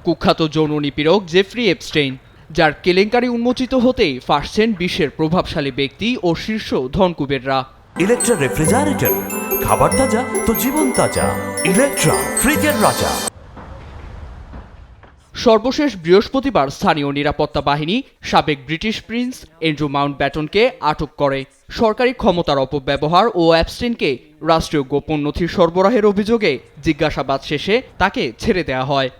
কুখ্যাত যৌন নিপীড়ক Jeffrey Epstein, যার কেলেঙ্কারি উন্মোচিত হতেই ফাঁসছেন বিশ্বের প্রভাবশালী ব্যক্তি ও শীর্ষ ধনকুবেররা। ইলেকট্রা রেফ্রিজারেটর, খাবার তাজা তো জীবন তাজা। ইলেকট্রা, ফ্রিজের রাজা। সর্বশেষ বৃহস্পতিবার স্থানীয় নিরাপত্তা বাহিনী সাবেক ব্রিটিশ প্রিন্স অ্যান্ড্রু মাউন্টব্যাটেনকে আটক করে সরকারি ক্ষমতার অপব্যবহার ও অ্যাপস্টেইনকে রাষ্ট্রীয় গোপন নথি সরবরাহের অভিযোগে জিজ্ঞাসাবাদ শেষে তাকে ছেড়ে দেওয়া হয়।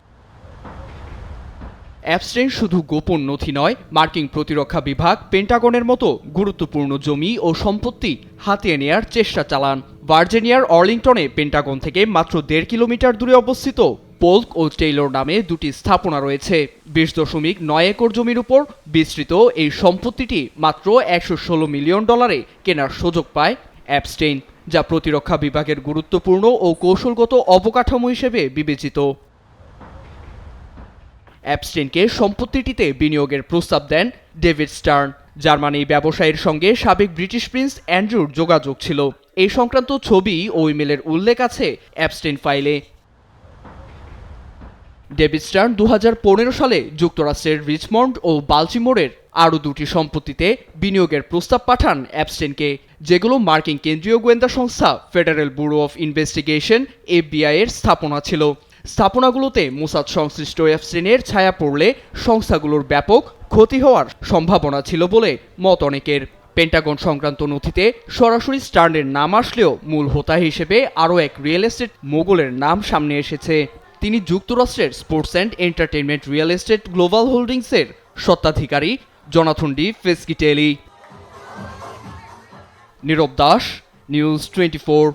অ্যাপস্টেইন শুধু গোপন নথি নয়, মার্কিন প্রতিরক্ষা বিভাগ পেন্টাগনের মতো গুরুত্বপূর্ণ জমি ও সম্পত্তি হাতিয়ে নেয়ার চেষ্টা চালান। ভার্জিনিয়ার অর্লিংটনে পেন্টাগন থেকে মাত্র 1.5 কিলোমিটার দূরে অবস্থিত পোল্ক ও টেইলর নামে দুটি স্থাপনা রয়েছে। 20.9 একর জমির উপর বিস্তৃত এই সম্পত্তিটি মাত্র $116 মিলিয়ন কেনার সুযোগ পায় অ্যাপস্টেইন, যা প্রতিরক্ষা বিভাগের গুরুত্বপূর্ণ ও কৌশলগত অবকাঠামো হিসেবে বিবেচিত। অ্যাপস্টেইনকে সম্পত্তিটিতে বিনিয়োগের প্রস্তাব দেন ডেভিড স্টার্ন। জার্মানি ব্যবসায়ীর সঙ্গে সাবেক ব্রিটিশ প্রিন্স অ্যান্ড্রুর যোগাযোগ ছিল। এই সংক্রান্ত ছবি ও ইমেলের উল্লেখ আছে অ্যাপস্টেইন ফাইলে। ডেভিড স্টার্ন 2015 সালে যুক্তরাষ্ট্রের রিচমন্ড ও বাল্টিমোরের আরও দুটি সম্পত্তিতে বিনিয়োগের প্রস্তাব পাঠান অ্যাপস্টেইনকে, যেগুলো মার্কিন কেন্দ্রীয় গোয়েন্দা সংস্থা federal bureau of investigation FBI এর স্থাপনা ছিল। স্থাপনাগুলোতে মোসাদ সংশ্লিষ্ট অ্যাপস্টেইনের ছায়া পড়লে সংস্থাগুলোর ব্যাপক ক্ষতি হওয়ার সম্ভাবনা ছিল বলে মত অনেকের। পেন্টাগন সংক্রান্ত নথিতে সরাসরি স্টার্নের নাম আসলেও মূল হোতা হিসেবে আরও এক রিয়েল এস্টেট মোগলের নাম সামনে এসেছে। তিনি যুক্তরাষ্ট্রের sports and entertainment real estate global হোল্ডিংসের স্বত্বাধিকারী জোনাথন ডি ফেস্কিটেলি। নীরব দাস, নিউজ 24।